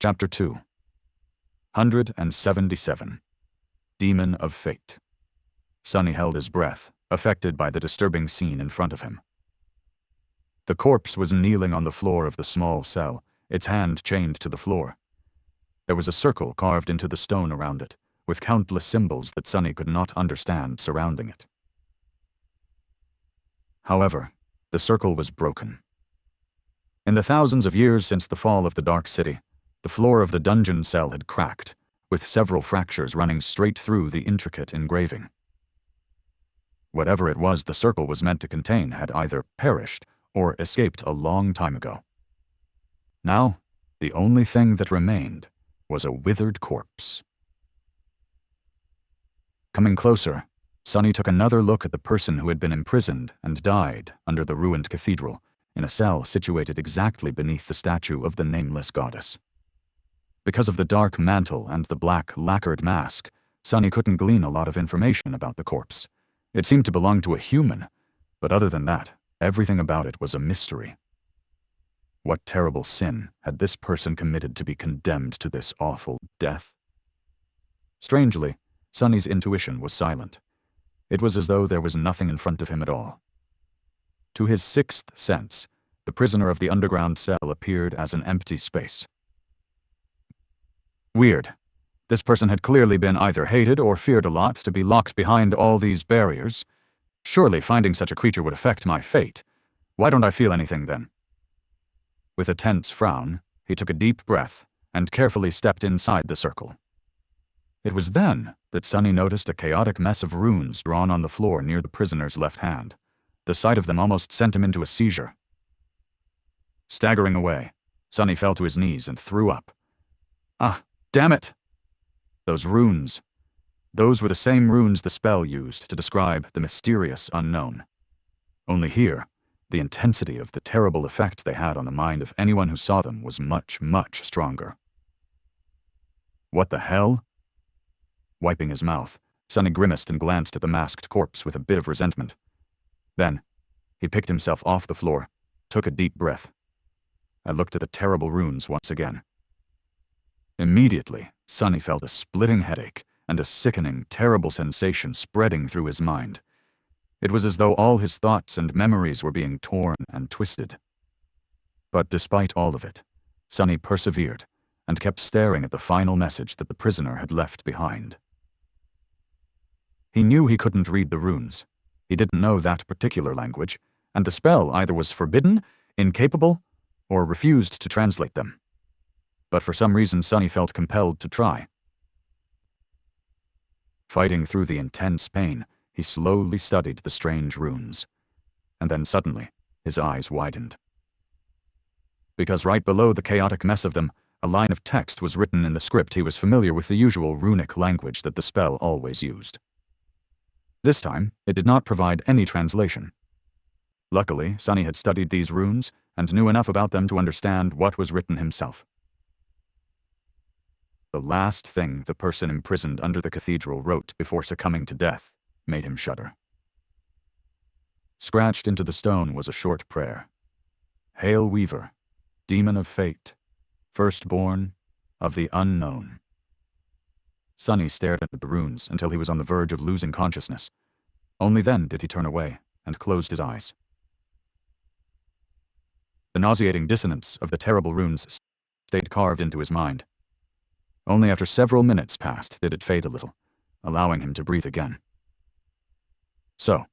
Chapter 2 177 Demon of Fate. Sonny held his breath, affected by the disturbing scene in front of him. The corpse was kneeling on the floor of the small cell, its hand chained to the floor. There was a circle carved into the stone around it, with countless symbols that Sonny could not understand surrounding it. However, the circle was broken. In the thousands of years since the fall of the Dark City, the floor of the dungeon cell had cracked, with several fractures running straight through the intricate engraving. Whatever it was the circle was meant to contain had either perished or escaped a long time ago. Now, the only thing that remained was a withered corpse. Coming closer, Sonny took another look at the person who had been imprisoned and died under the ruined cathedral, in a cell situated exactly beneath the statue of the nameless goddess. Because of the dark mantle and the black lacquered mask, Sonny couldn't glean a lot of information about the corpse. It seemed to belong to a human, but other than that, everything about it was a mystery. What terrible sin had this person committed to be condemned to this awful death? Strangely, Sonny's intuition was silent. It was as though there was nothing in front of him at all. To his sixth sense, the prisoner of the underground cell appeared as an empty space. Weird. This person had clearly been either hated or feared a lot to be locked behind all these barriers. Surely finding such a creature would affect my fate. Why don't I feel anything then? With a tense frown, he took a deep breath and carefully stepped inside the circle. It was then that Sonny noticed a chaotic mess of runes drawn on the floor near the prisoner's left hand. The sight of them almost sent him into a seizure. Staggering away, Sonny fell to his knees and threw up. Ah, damn it! Those runes. Those were the same runes the spell used to describe the mysterious unknown. Only here, the intensity of the terrible effect they had on the mind of anyone who saw them was much, much stronger. What the hell? Wiping his mouth, Sonny grimaced and glanced at the masked corpse with a bit of resentment. Then, he picked himself off the floor, took a deep breath. I looked at the terrible runes once again. Immediately, Sonny felt a splitting headache and a sickening, terrible sensation spreading through his mind. It was as though all his thoughts and memories were being torn and twisted. But despite all of it, Sonny persevered and kept staring at the final message that the prisoner had left behind. He knew he couldn't read the runes. He didn't know that particular language, and the spell either was forbidden, incapable, or refused to translate them. But for some reason Sonny felt compelled to try. Fighting through the intense pain, he slowly studied the strange runes. And then suddenly, his eyes widened. Because right below the chaotic mess of them, a line of text was written in the script he was familiar with, the usual runic language that the spell always used. This time, it did not provide any translation. Luckily, Sonny had studied these runes and knew enough about them to understand what was written himself. The last thing the person imprisoned under the cathedral wrote before succumbing to death made him shudder. Scratched into the stone was a short prayer. Hail Weaver, demon of fate, firstborn of the unknown. Sonny stared at the runes until he was on the verge of losing consciousness. Only then did he turn away and closed his eyes. The nauseating dissonance of the terrible runes stayed carved into his mind. Only after several minutes passed did it fade a little, allowing him to breathe again. So,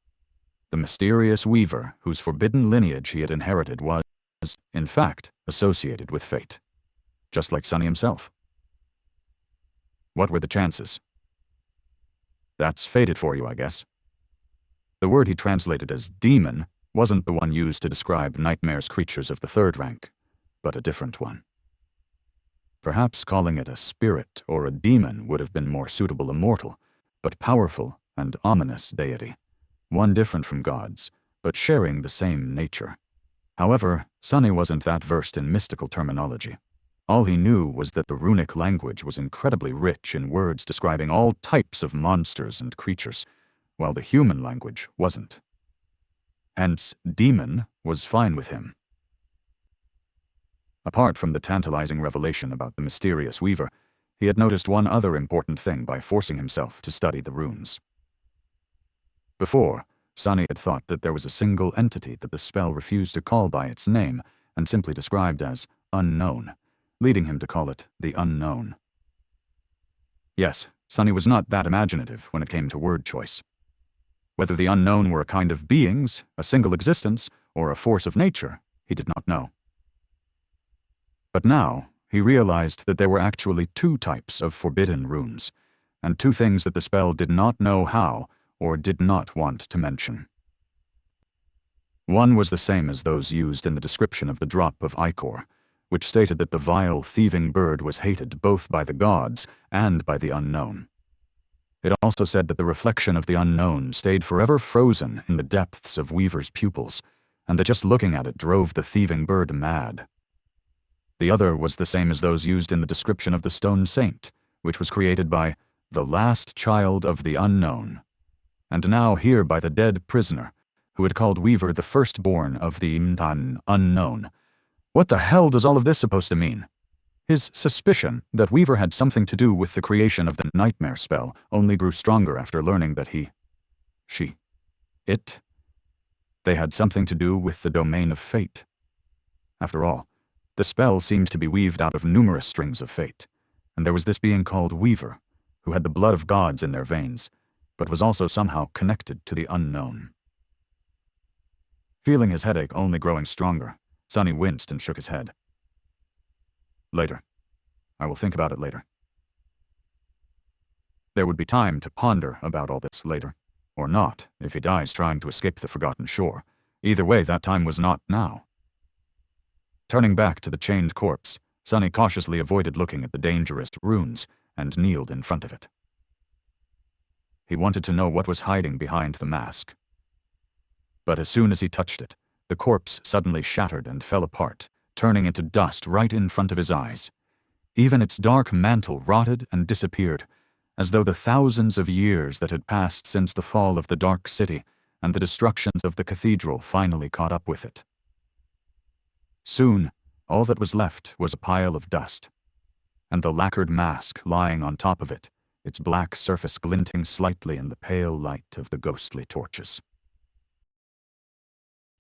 the mysterious Weaver whose forbidden lineage he had inherited was, in fact, associated with fate, just like Sonny himself. What were the chances? That's fated for you, I guess. The word he translated as demon wasn't the one used to describe nightmares creatures of the third rank, but a different one. Perhaps calling it a spirit or a demon would have been more suitable. A mortal, but powerful and ominous deity, one different from gods, but sharing the same nature. However, Sonny wasn't that versed in mystical terminology. All he knew was that the runic language was incredibly rich in words describing all types of monsters and creatures, while the human language wasn't. Hence, demon was fine with him. Apart from the tantalizing revelation about the mysterious weaver, he had noticed one other important thing by forcing himself to study the runes. Before, Sonny had thought that there was a single entity that the spell refused to call by its name and simply described as unknown, leading him to call it the unknown. Yes, Sonny was not that imaginative when it came to word choice. Whether the unknown were a kind of beings, a single existence, or a force of nature, he did not know. But now, he realized that there were actually two types of forbidden runes, and two things that the spell did not know how or did not want to mention. One was the same as those used in the description of the drop of ichor, which stated that the vile, thieving bird was hated both by the gods and by the unknown. It also said that the reflection of the unknown stayed forever frozen in the depths of Weaver's pupils, and that just looking at it drove the thieving bird mad. The other was the same as those used in the description of the stone saint, which was created by the last child of the unknown, and now here by the dead prisoner, who had called Weaver the firstborn of the unknown. What the hell does all of this supposed to mean? His suspicion that Weaver had something to do with the creation of the nightmare spell only grew stronger after learning that they had something to do with the domain of fate. After all, the spell seemed to be weaved out of numerous strings of fate, and there was this being called Weaver, who had the blood of gods in their veins, but was also somehow connected to the unknown. Feeling his headache only growing stronger, Sonny winced and shook his head. Later. I will think about it later. There would be time to ponder about all this later, or not if he dies trying to escape the forgotten shore. Either way, that time was not now. Turning back to the chained corpse, Sonny cautiously avoided looking at the dangerous runes and kneeled in front of it. He wanted to know what was hiding behind the mask. But as soon as he touched it, the corpse suddenly shattered and fell apart, turning into dust right in front of his eyes. Even its dark mantle rotted and disappeared, as though the thousands of years that had passed since the fall of the Dark City and the destructions of the cathedral finally caught up with it. Soon, all that was left was a pile of dust, and the lacquered mask lying on top of it, its black surface glinting slightly in the pale light of the ghostly torches.